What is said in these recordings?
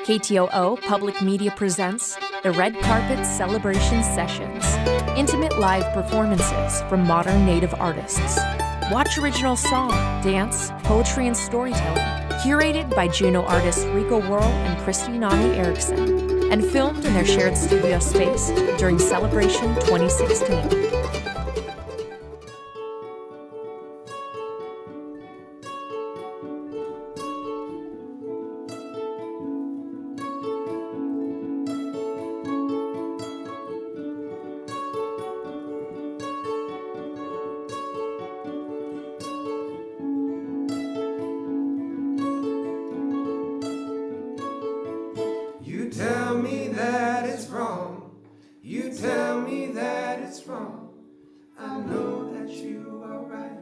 KTOO Public Media presents the Red Carpet Celebration Sessions, intimate live performances from modern Native artists. Watch original song, dance, poetry, and storytelling, curated by Juno artists Rico, Worl, and Christy, NaMee, Eriksen, and filmed in their shared studio space during Celebration 2016. You tell me that it's wrong. You tell me that it's wrong. I know that you are right,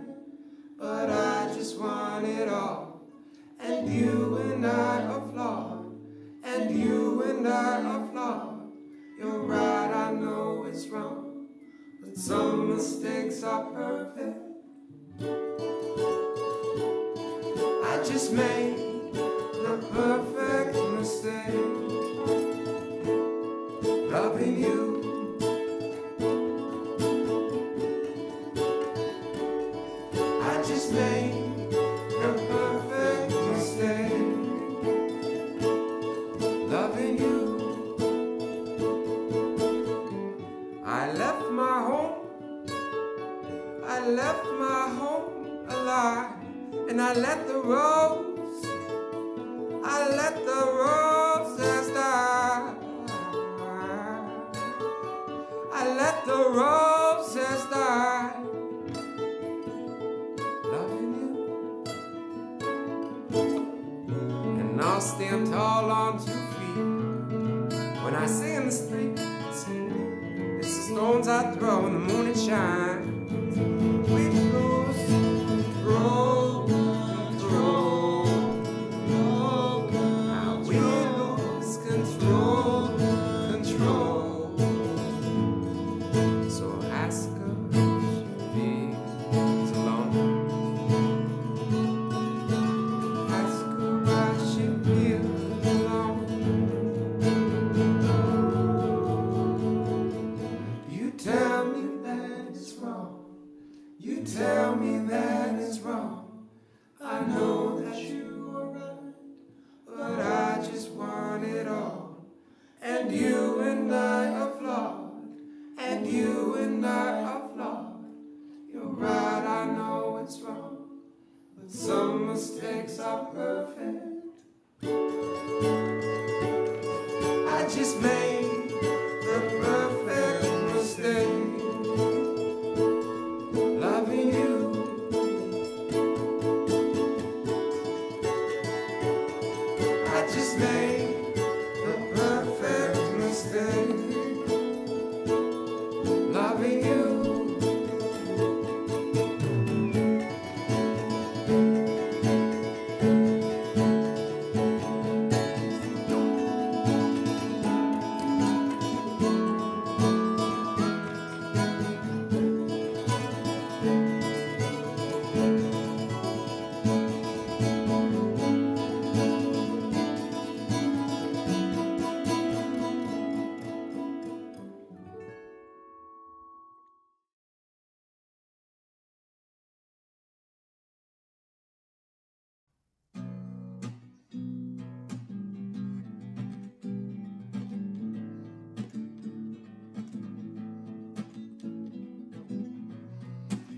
but I just want it all. And you and I are flawed. And you and I are flawed. You're right, I know it's wrong, but some mistakes are perfect. I just made the perfect mistake, loving you. I just made the perfect mistake, loving you. I left my home alive, and I let the roses die. I let the roses die, loving you. And I'll stand tall on 2 feet when I see in the streets. It's the stones I throw in the moon and shine. We lose control. We lose control. So ask her if she feels alone. Ask her why she feels alone. You tell me that it's wrong. You tell me that it's wrong. I know that you are right, but I just want it all. And you and I are flawed. And you and I are flawed. You're right, I know it's wrong, but some mistakes are perfect. I just made the perfect mistake, loving you. I just made the perfect mistake, loving you.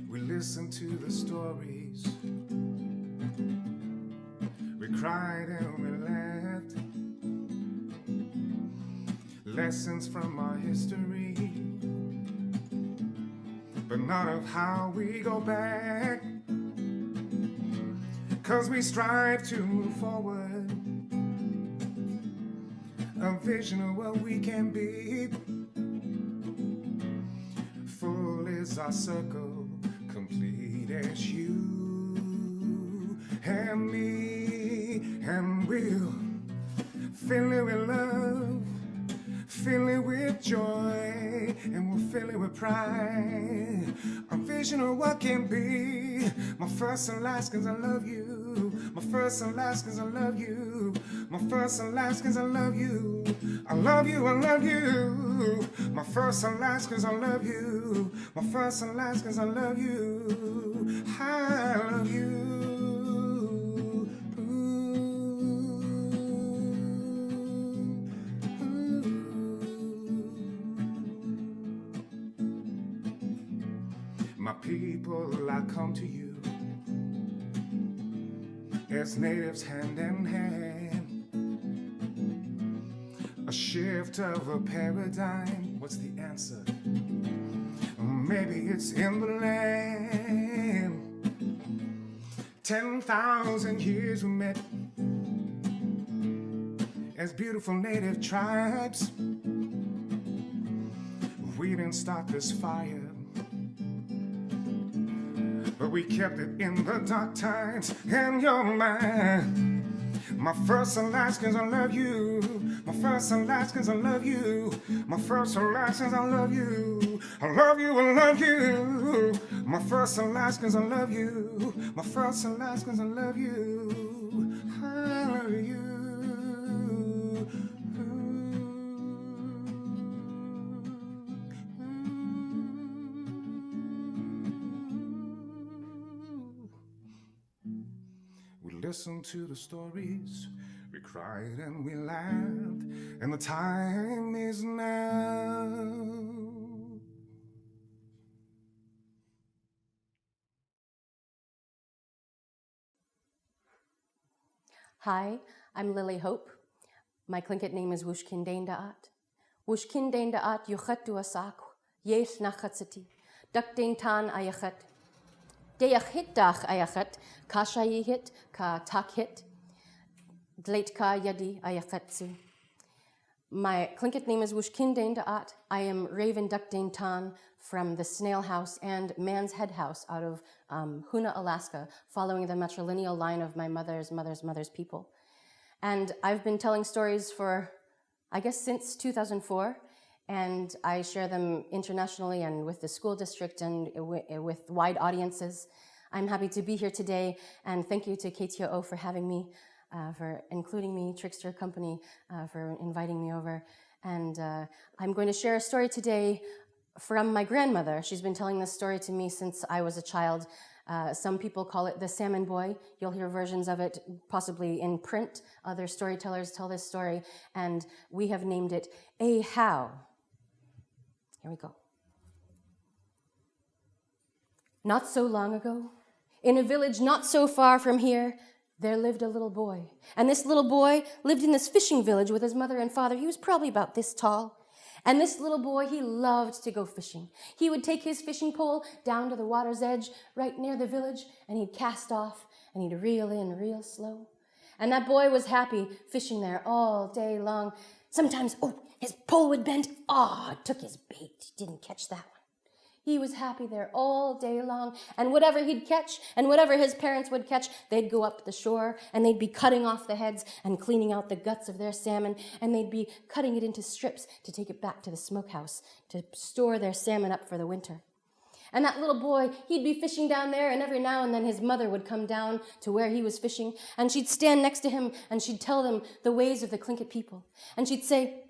We listened to the stories, we cried and we laughed. Lessons from our history, but none of how we go back. 'Cause we strive to move forward, a vision of what we can be. Full is our circle, complete as you and me, and we'll fill it with love, fill it with joy, and we'll fill it with pride. A vision of what can be. My first and last, 'cause I love you. My first and last, 'cause I love you. My first and last, 'cause I love you. I love you, I love you. My first and last, 'cause I love you. My first and last, 'cause I love you. I love you. My people, I come to you as natives hand in hand. A shift of a paradigm. What's the answer? Maybe it's in the land. 10,000 years we met as beautiful native tribes. We didn't start this fire, but we kept it in the dark times. And you're mine. My first and last, 'cause I love you. My first and last, 'cause I love you. My first and last, 'cause I love you. I love you, I love you. My first and last, 'cause I love you. My first and last, 'cause I love you. I love you. We listened to the stories, we cried and we laughed, and the time is now. Hi, I'm Lily Hope. My Tlingit name is Wushkin Daindaat. Wushkin Daindaat yuchat duasak, yes nachatsati. Dak dain tan ayachat. Deach hit dach ayachat, kashayi hit, ka tak hit. Dleit ka yadi ayachatsu. My Tlingit name is Wushkin Daindaat. I am Raven Duck Dain Tan from the Snail House and Man's Head House out of Hoona, Alaska, following the matrilineal line of my mother's people. And I've been telling stories for, I guess, since 2004, and I share them internationally and with the school district and with wide audiences. I'm happy to be here today, and thank you to KTOO for having me, for including me, Trickster Company, for inviting me over. And I'm going to share a story today from my grandmother. She's been telling this story to me since I was a child. Some people call it the Salmon Boy. You'll hear versions of it possibly in print. Other storytellers tell this story, and we have named it A How. Here we go. Not so long ago, in a village not so far from here, there lived a little boy. And this little boy lived in this fishing village with his mother and father. He was probably about this tall. And this little boy, he loved to go fishing. He would take his fishing pole down to the water's edge right near the village, and he'd cast off, and he'd reel in real slow. And that boy was happy fishing there all day long. Sometimes, his pole would bend. It took his bait. He didn't catch that one. He was happy there all day long, and whatever he'd catch and whatever his parents would catch, they'd go up to the shore and they'd be cutting off the heads and cleaning out the guts of their salmon, and they'd be cutting it into strips to take it back to the smokehouse to store their salmon up for the winter. And that little boy, he'd be fishing down there, and every now and then his mother would come down to where he was fishing, and she'd stand next to him and she'd tell them the ways of the Tlingit people. And she'd say,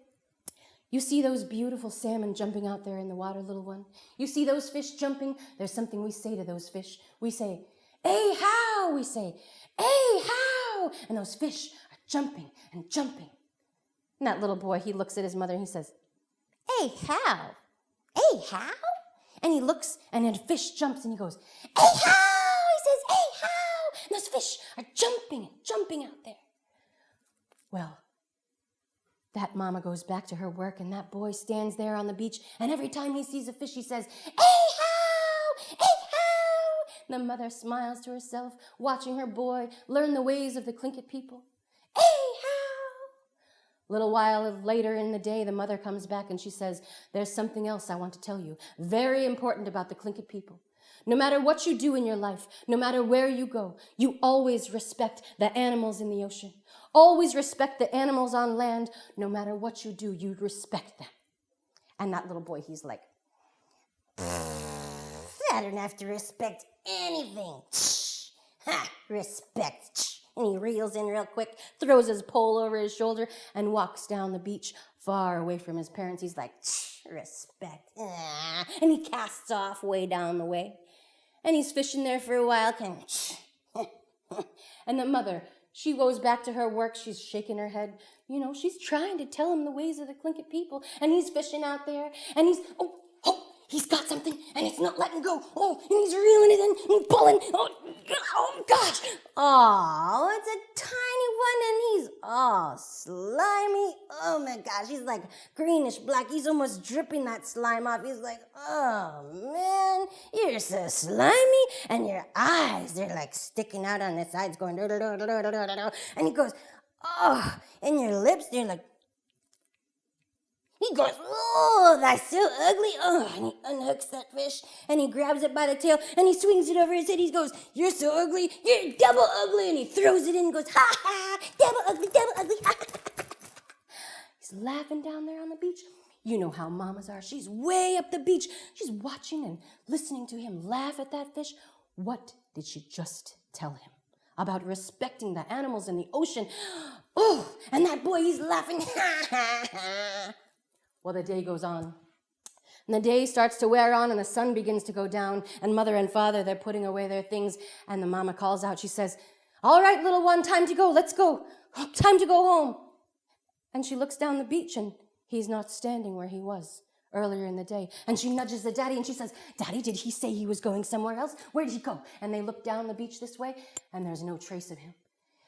"You see those beautiful salmon jumping out there in the water, little one? You see those fish jumping? There's something we say to those fish. We say, 'Hey, how?' We say, 'Hey, how?' And those fish are jumping and jumping." And that little boy, he looks at his mother and he says, "Hey, how? Hey, how?" And he looks and a fish jumps and he goes, "Hey, how?" He says, "Hey, how?" And those fish are jumping and jumping out there. Well, that mama goes back to her work, and that boy stands there on the beach, and every time he sees a fish, he says, "Hey, how? Hey, how?" And the mother smiles to herself, watching her boy learn the ways of the Tlingit people. "Hey, how?" A little while later in the day, the mother comes back, and she says, "There's something else I want to tell you, very important about the Tlingit people. No matter what you do in your life, no matter where you go, you always respect the animals in the ocean. Always respect the animals on land. No matter what you do, you'd respect them. And that little boy, he's like, I don't have to respect anything. Ha, respect. And he reels in real quick, throws his pole over his shoulder, and walks down the beach far away from his parents. He's like, respect. And he casts off way down the way. And he's fishing there for a while. And the mother, she goes back to her work. She's shaking her head. You know, she's trying to tell him the ways of the Tlingit people. And he's fishing out there. And he's got something. And it's not letting go. Oh, and he's reeling it in and pulling. Oh gosh. Oh, it's a tiny one. And he's all slimy. Oh, my gosh. He's like greenish black. He's almost dripping that slime off. He's like, oh, man, you're so slimy. And your eyes, they're like sticking out on the sides going, and he goes, oh, and your lips, they're like, he goes, oh, that's so ugly. Oh, and he unhooks that fish, and he grabs it by the tail, and he swings it over his head. He goes, you're so ugly, you're double ugly. And he throws it in and goes, ha, ha, double ugly, ha. He's laughing down there on the beach. You know how mamas are. She's way up the beach. She's watching and listening to him laugh at that fish. What did she just tell him about respecting the animals in the ocean? Oh, and that boy, he's laughing. Well, the day goes on. And the day starts to wear on, and the sun begins to go down, and mother and father, they're putting away their things, and the mama calls out. She says, all right, little one, time to go. Let's go. Time to go home. And she looks down the beach, and he's not standing where he was earlier in the day. And she nudges the daddy, and she says, Daddy, did he say he was going somewhere else? Where did he go? And they look down the beach this way, and there's no trace of him.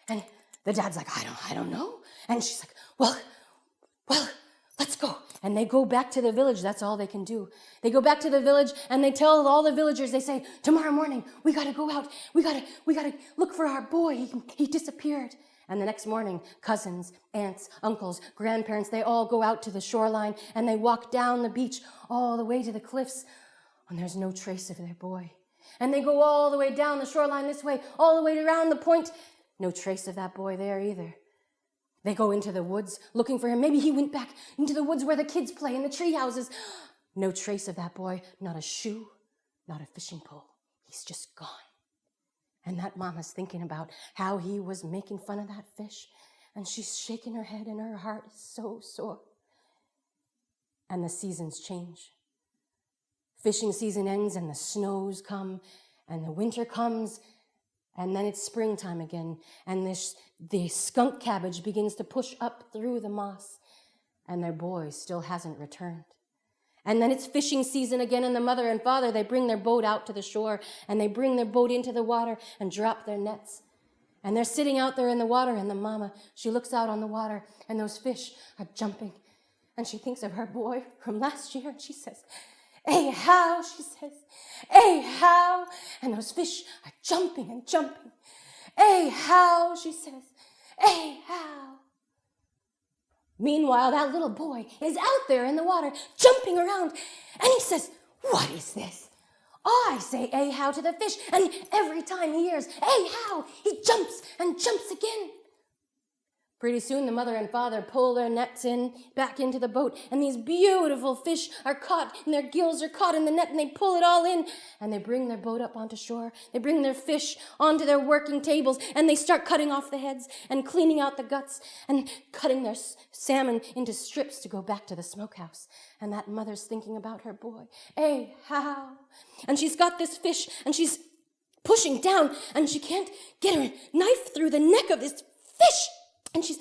And the dad's like, I don't know. And she's like, well, let's go. And they go back to the village. That's all they can do. They go back to the village, and they tell all the villagers, they say, tomorrow morning, we got to go out. We got to look for our boy. He disappeared. And the next morning, cousins, aunts, uncles, grandparents, they all go out to the shoreline, and they walk down the beach all the way to the cliffs, and there's no trace of their boy. And they go all the way down the shoreline this way, all the way around the point. No trace of that boy there either. They go into the woods looking for him. Maybe he went back into the woods where the kids play in the tree houses. No trace of that boy, not a shoe, not a fishing pole. He's just gone. And that mama's thinking about how he was making fun of that fish. And she's shaking her head, and her heart is so sore. And the seasons change. Fishing season ends, and the snows come, and the winter comes, and then it's springtime again, and the skunk cabbage begins to push up through the moss, and their boy still hasn't returned. And then it's fishing season again, and the mother and father, they bring their boat out to the shore, and they bring their boat into the water and drop their nets. And they're sitting out there in the water, and the mama, she looks out on the water, and those fish are jumping. And she thinks of her boy from last year, and she says, hey, how, she says, hey, how, and those fish are jumping and jumping. Hey, how, she says, hey, how. Meanwhile, that little boy is out there in the water, jumping around, and he says, what is this? I say, hey, how to the fish, and every time he hears, hey, how, he jumps and jumps again. Pretty soon, the mother and father pull their nets back into the boat, and these beautiful fish are caught, and their gills are caught in the net, and they pull it all in, and they bring their boat up onto shore. They bring their fish onto their working tables, and they start cutting off the heads and cleaning out the guts and cutting their salmon into strips to go back to the smokehouse. And that mother's thinking about her boy. Hey, how? And she's got this fish, and she's pushing down, and she can't get her knife through the neck of this fish. And she's,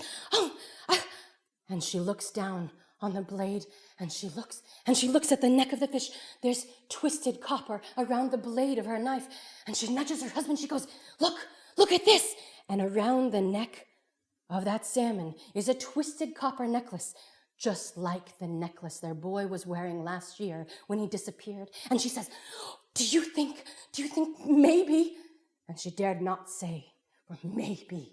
and she looks down on the blade, and she looks at the neck of the fish. There's twisted copper around the blade of her knife, and she nudges her husband. She goes, look at this. And around the neck of that salmon is a twisted copper necklace, just like the necklace their boy was wearing last year when he disappeared. And she says, do you think maybe? And she dared not say, or maybe.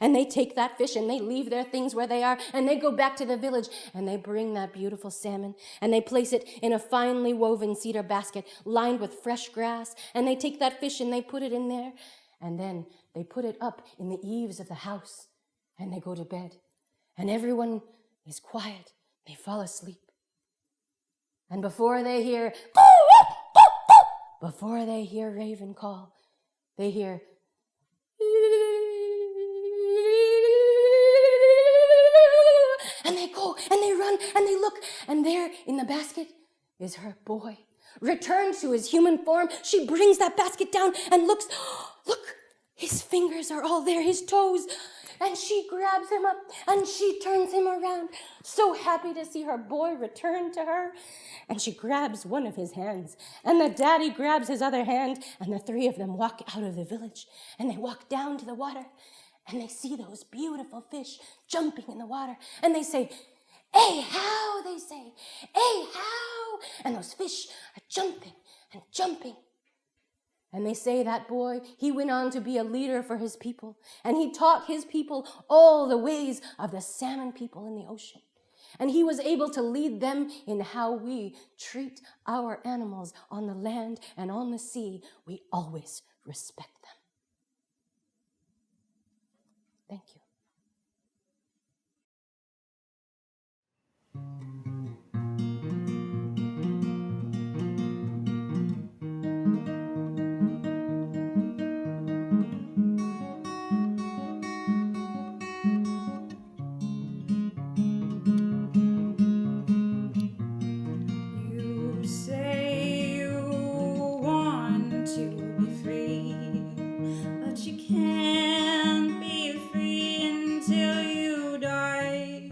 And they take that fish, and they leave their things where they are, and they go back to the village, and they bring that beautiful salmon, and they place it in a finely woven cedar basket lined with fresh grass, and they take that fish, and they put it in there, and then they put it up in the eaves of the house, and they go to bed, and everyone is quiet. They fall asleep. And before they hear raven call, they hear and they go and they run and they look, and there in the basket is her boy, returned to his human form. She brings that basket down and looks. Look, his fingers are all there, his toes. And she grabs him up and she turns him around, so happy to see her boy return to her. And she grabs one of his hands, and the daddy grabs his other hand, and the three of them walk out of the village, and they walk down to the water, and they see those beautiful fish jumping in the water, and they say, "Hey, how?" they say, "Hey, how?" And those fish are jumping and jumping. And they say that boy, he went on to be a leader for his people, and he taught his people all the ways of the salmon people in the ocean. And he was able to lead them in how we treat our animals on the land and on the sea. We always respect them. Thank you. You say you want to be free, but you can't be free until you die.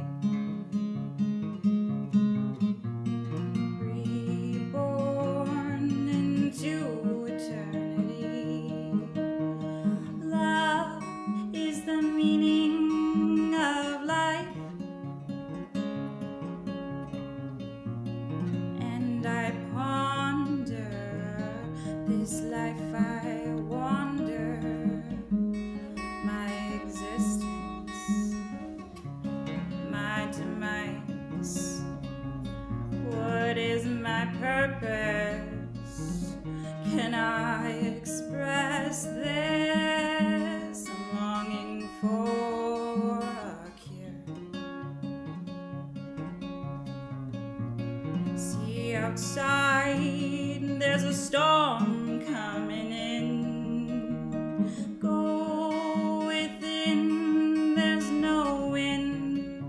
Reborn into eternity. Love is the meaning of life. And I ponder this life, I wander my existence, my demise. What is my purpose? Can I express this? I'm longing for a cure. See outside, there's a storm coming in. Go within, there's no wind.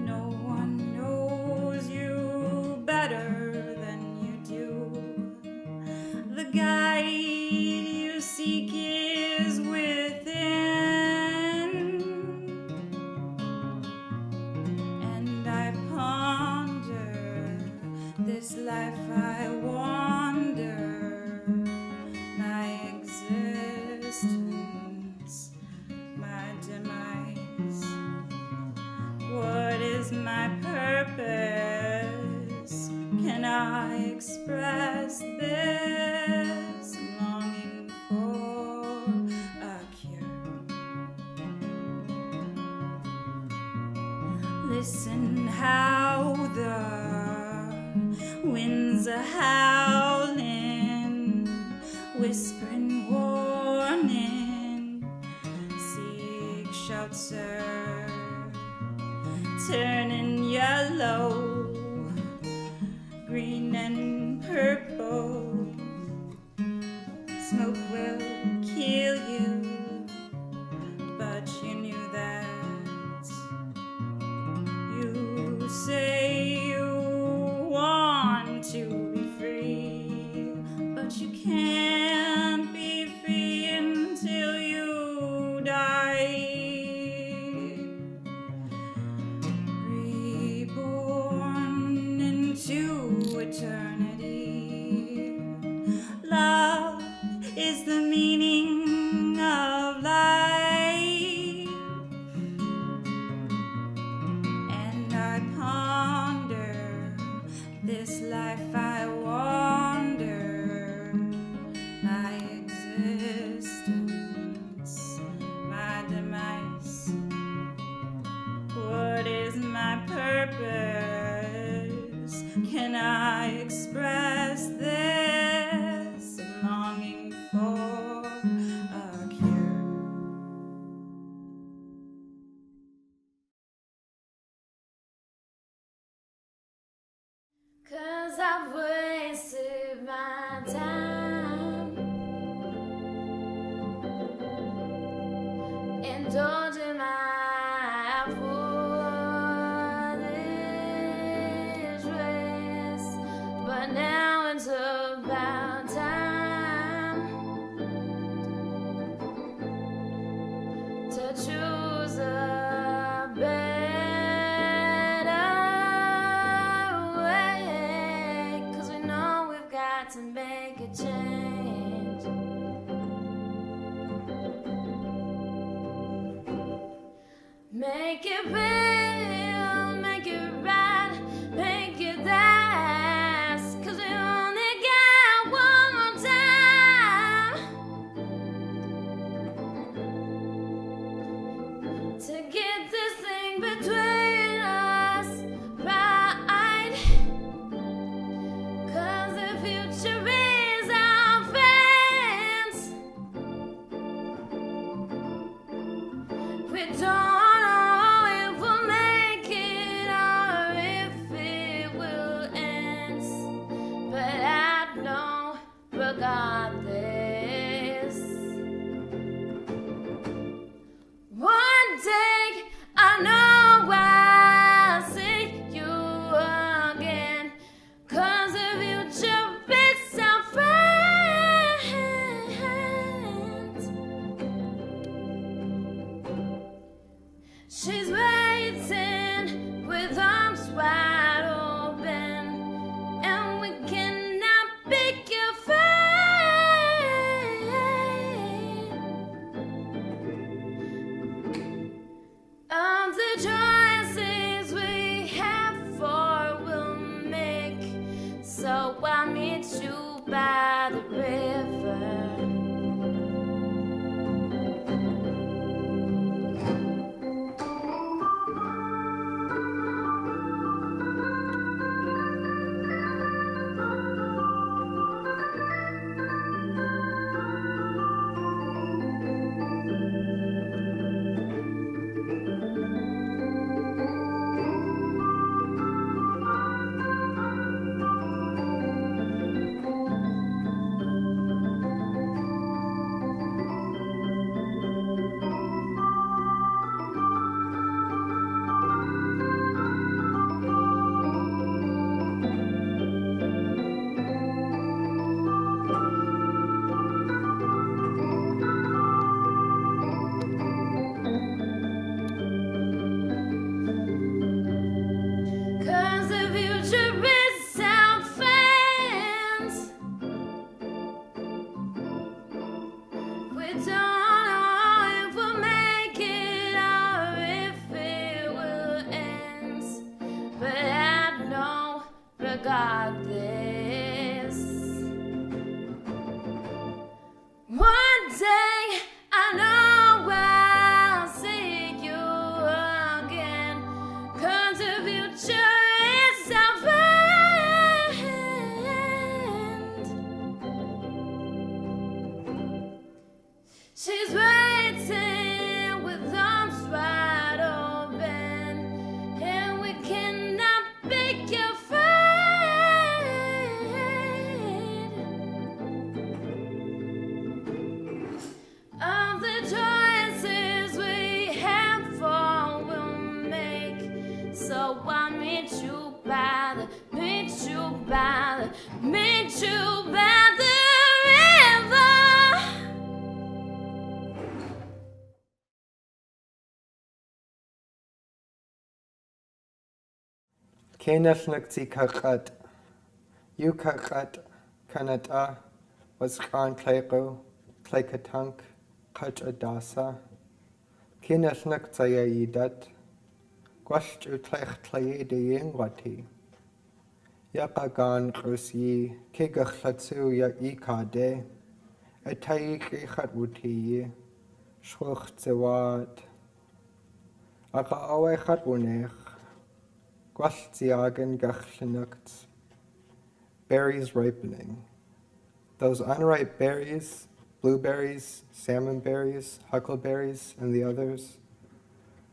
No one knows you better than you do. The guide you seek is within. And I ponder this life, I wander my existence, my demise. What is my purpose? Can I express this? I'm longing for a cure. Listen how the winds are howling, whispering warning. Seek shelter, turning yellow, green and purple. Smoke will kill you, but you knew that. You say you want to be free, but you can't be free until you die. Reborn into eternity. Love is the meaning of life. And I ponder this life, I wander my existence, my demise. What is my purpose? Can I express this? I'm longing for a cure. I've wasted my time indulging my foolish ways, but now it's about time to choose a better way, 'cause we know we've got to make a change. Make it real, make it right, make it last, 'cause we only got one more time to get this thing between us right, 'cause the future is our friends. We don't know if we'll make it or if it will end, but I know regardless, one day I know I'll see you again, 'cause the future is our friends. She's waiting with arms wide open, and we cannot pick your fate. Of the choices we have for we'll make, so I'll meet you by the river. She's waiting with arms wide open, and we cannot pick your fate. Of the choices we have for we'll make, so I'll meet you by the, meet you by the, meet you by the river. Kenashnakti kakat, you kakat, kanata, was kran kleko, klekatank, kat adasa, Kenashnaktsaya yidat, gwasht utlech tlaye de yengwati, Yakagan krusi, kegachlatsu ya ikade, etayik echatwuti, shruch zewat, Aka awe chatwunech, Gwashtziagan gachlinukt, berries ripening. Those unripe berries, blueberries, salmon berries, huckleberries, and the others,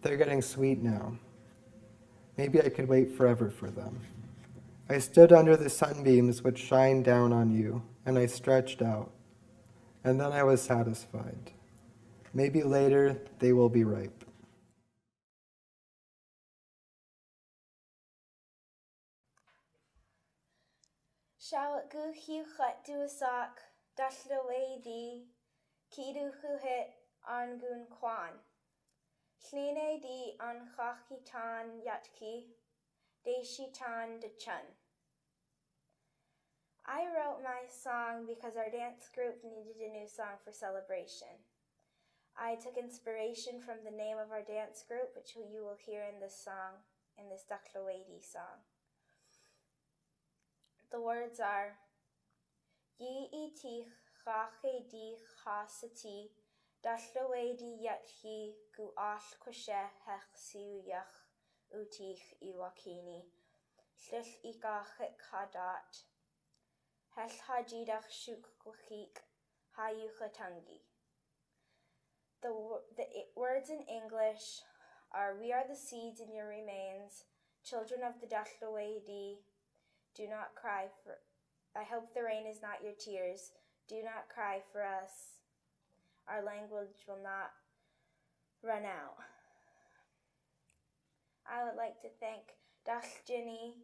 they're getting sweet now. Maybe I could wait forever for them. I stood under the sunbeams which shine down on you, and I stretched out, and then I was satisfied. Maybe later they will be ripe. Shawat gu hiu chat du asak, dash lo di, kidu hu hit an gun kwan. Sline di an chaki tan yatki, de shi tan de chun. I wrote my song because our dance group needed a new song for celebration. I took inspiration from the name of our dance group, which you will hear in this song, in this Daklawadi song. The words are, Yi iti chache di chasati, Daklawadi yathi gu ash kwashe hech siuyach utich iwakini, Slich ikachik hadat, Hel hajidach shuk kwachik hayuchatangi. The words in English are, we are the seeds in your remains, children of the Daklawadi. Do not cry for, I hope the rain is not your tears. Do not cry for us. Our language will not run out. I would like to thank Dachjini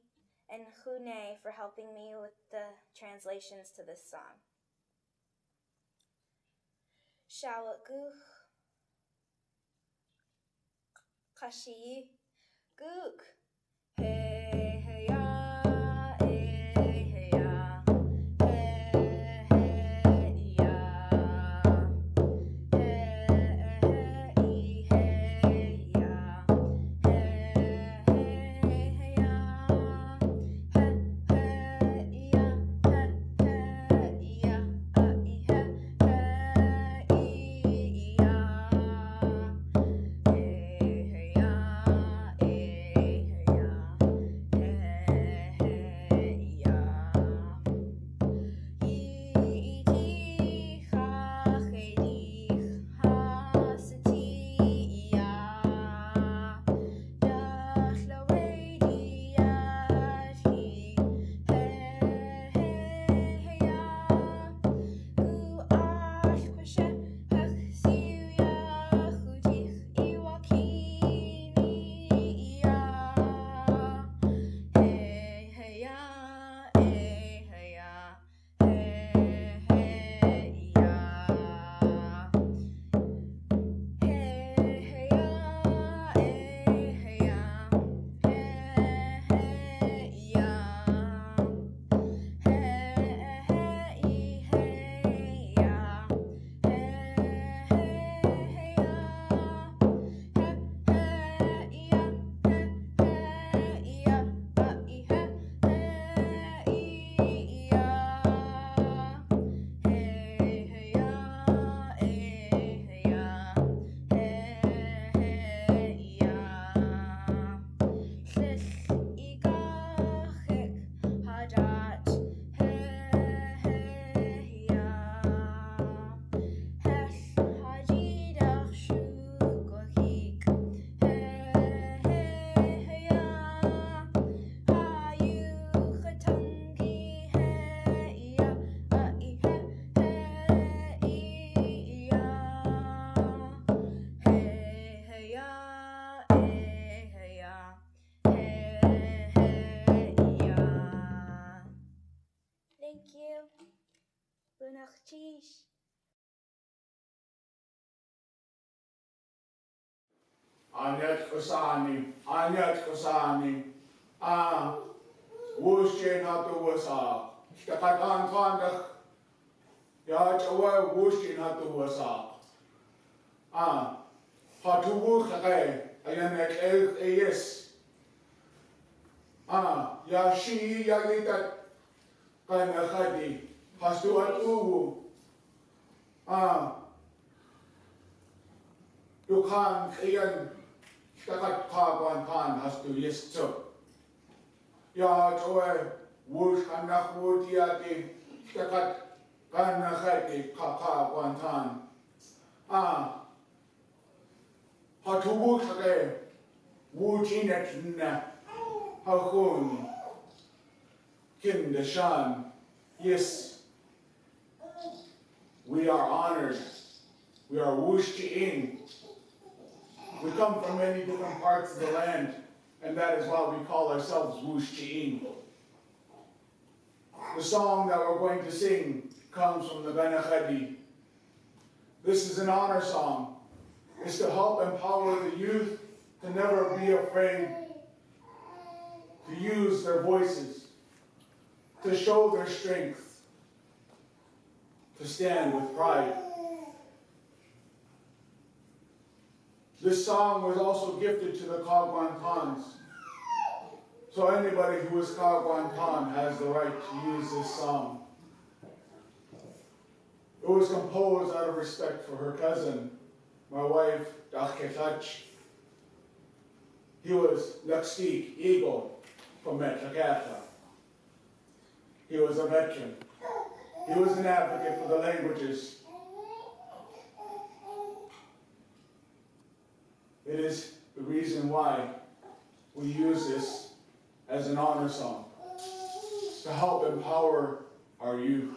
and Hune for helping me with the translations to this song. Shawaguch Kashi Guk Hey hey ya hey ya hey hey ya hey hey ya hey Thank you. Bunach Chish. Anyat Kosani, Wushin hatu wasa, Stakatan Kandach, Yachawa Wushin hatu wasa, Hatu Wuchake, Ayanek Eyes, Yashi Yagitat Kanachadi, Hastuat Uwu, Yukan Ian. Stakat Kagwan Khan has to yes so. Ya Joe Wush Kanach Wutiati, Stakat Kanachati Kagwan Khan. Hatu Wushake Wuchinet Na Hakun. Kindeshan. Yes, we are honored. We are wushchi'in. We come from many different parts of the land, and that is why we call ourselves wushchi'in. The song that we're going to sing comes from the Ganachadi. This is an honor song. It's to help empower the youth to never be afraid to use their voices, to show their strength, to stand with pride. This song was also gifted to the Kagwantans. So anybody who is Kagwantan has the right to use this song. It was composed out of respect for her cousin, my wife, Daketach. He was Lakstik Eagle from Metlakatha. He was a veteran. He was an advocate for the languages. It is the reason why we use this as an honor song, to help empower our youth.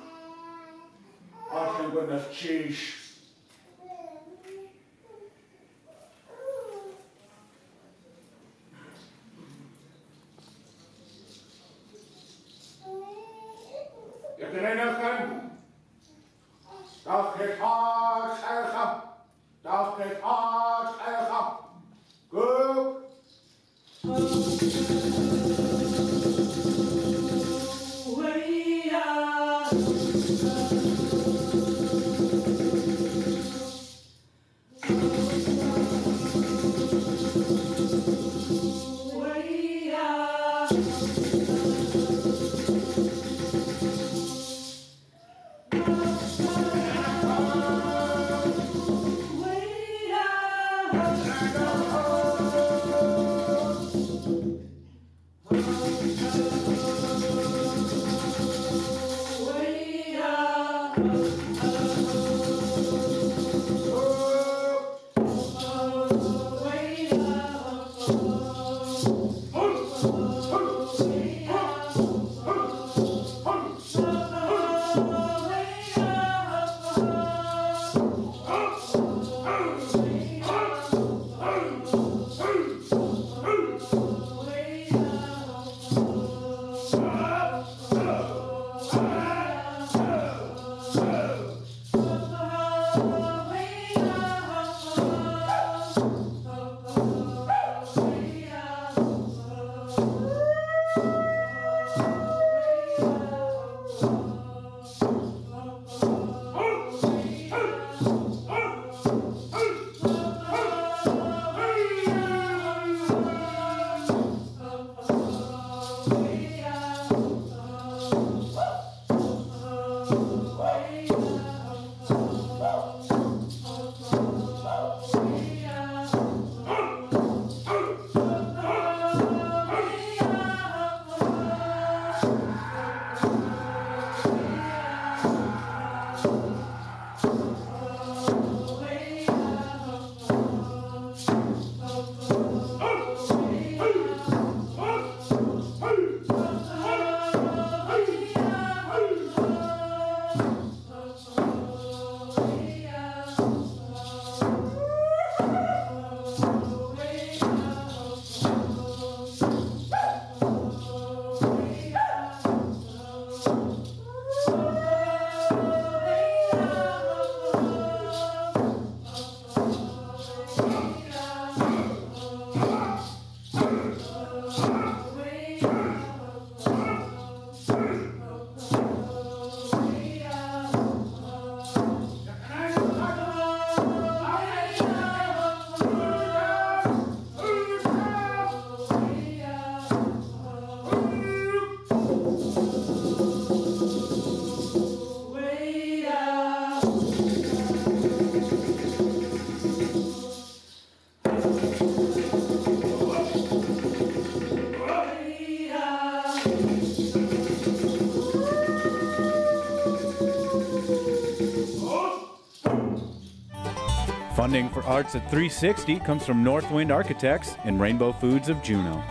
Funding for Arts at 360 comes from Northwind Architects and Rainbow Foods of Juneau.